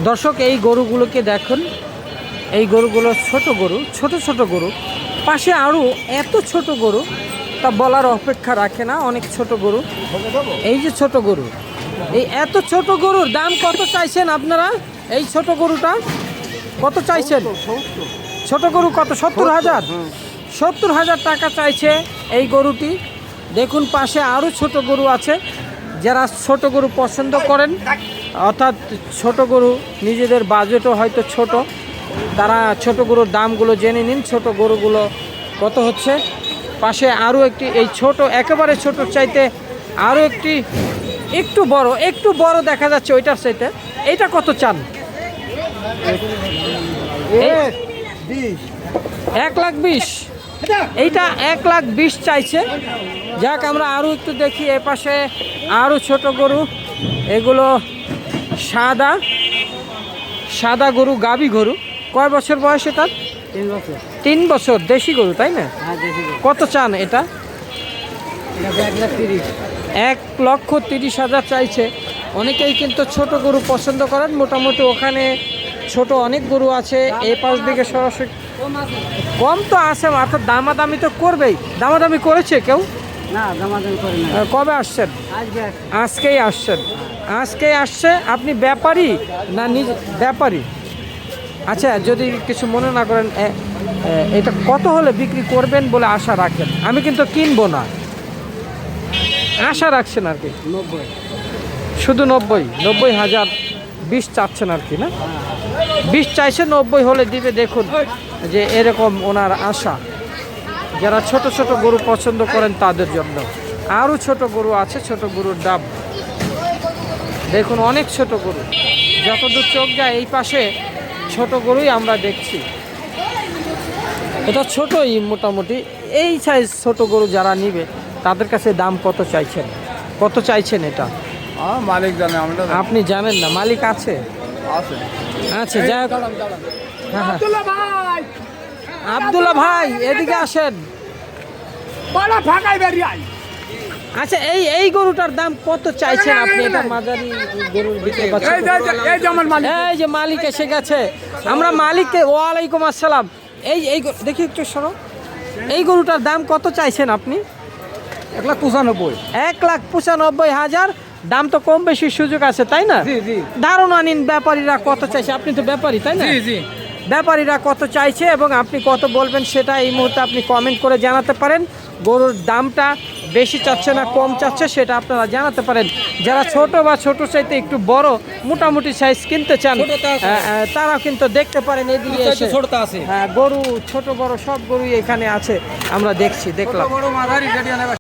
দর্শক এই গরুগুলোকে দেখুন, এই গরুগুলো ছোট গরু, ছোট ছোট গরু। পাশে আরও এত ছোট গরু তা বলার অপেক্ষা রাখে না, অনেক ছোট গরু। এই যে ছোট গরু, এই এত ছোট গরুর দাম কত চাইছেন আপনারা? এই ছোট গরুটা কত চাইছেন? ছোট গরু কত? 70,000। 70,000 টাকা চাইছে এই গরুটি। দেখুন পাশে আরও ছোট গরু আছে। যারা ছোট গরু পছন্দ করেন, অর্থাৎ ছোট গরু, নিজেদের বাজেটও হয়তো ছোট, তারা ছোট গরুর দামগুলো জেনে নিন। ছোট গরুগুলো কত হচ্ছে। পাশে আরও একটি, এই ছোট একেবারে ছোট চাইতে আরও একটি একটু বড় দেখা যাচ্ছে ওইটার চাইতে। এইটা কত চান? 1,20,000। এইটা 1,20,000 চাইছে। যাক, আমরা আরও একটু দেখি। এ পাশে আরও ছোট গরু, এগুলো সাদা গরু, গাভী গরু। কয় বছর বয়স এটার? 3 বছর। দেশি গরু তাই না? কত চান এটা? 1,30,000 চাইছে। অনেকেই কিন্তু ছোট গরু পছন্দ করেন। মোটামুটি ওখানে ছোট অনেক গরু আছে। এই পাশ দিকে সরাসরি কম তো আছে, অর্থাৎ দামাদামি তো করবেই। দামাদামি করেছে কেউ? না, দামাদামি করে না। কবে আসছেন? আজকেই আসছে। আপনি ব্যাপারী না নিজে? ব্যাপারী। আচ্ছা, যদি কিছু মনে না করেন, এটা কত হলে বিক্রি করবেন বলে আশা রাখেন? আমি কিন্তু কিনবো না, আশা রাখছেন আর কি। 90। শুধু 90,000। 20 চাচ্ছেন আর কি না? 20 চাইছে, 90 হলে দিবে। দেখুন যে এরকম ওনার আশা। যারা ছোট ছোট গরু পছন্দ করেন তাদের জন্য আরও ছোট গরু আছে। ছোট গরুর দাম দেখুন, অনেক ছোট গরু। যতদূর চোখ যায় এই পাশে ছোট গরুই আমরা দেখছি। এটা ছোটই মোটামুটি। এই সাইজ ছোট গরু যারা নিবে তাদের কাছে দাম কত চাইছেন? কত চাইছেন এটা? মালিক জানে, আপনি জানেন না? মালিক আছে? আচ্ছা, যাই হোক। আব্দুল্লাহ ভাই, এদিকে আসেন। আচ্ছা, এই গরুটার দাম কত চাইছেন আপনি? এটা মাঝারি গরুর ভিতরে। এই যে মালিক এসে গেছে, আমরা মালিককে। ওয়ালাইকুম আসসালাম। এই দেখি একটু সরো। এই গরুটার দাম কত চাইছেন আপনি? 1,95,000। 1,95,000। দাম তো কম বেশি সুযোগ আছে তাই না? ধারণা নিন ব্যাপারীরা কত চাইছে। আপনি তো ব্যাপারী তাই না? ব্যাপারীরা কত চাইছে এবং আপনি কত বলবেন সেটা এই মুহূর্তে আপনি কমেন্ট করে জানাতে পারেন। গরুর দামটা বেশি চাচ্ছে না কম চাচ্ছে সেটা আপনারা জানাতে পারেন। যারা ছোট বা ছোট চাইতে একটু বড় মোটামুটি সাইজ কিনতে চান, তারা কিন্তু দেখতে পারেন এদিকে এসে। হ্যাঁ, গরু ছোট বড় সব গরুই এখানে আছে, আমরা দেখলাম।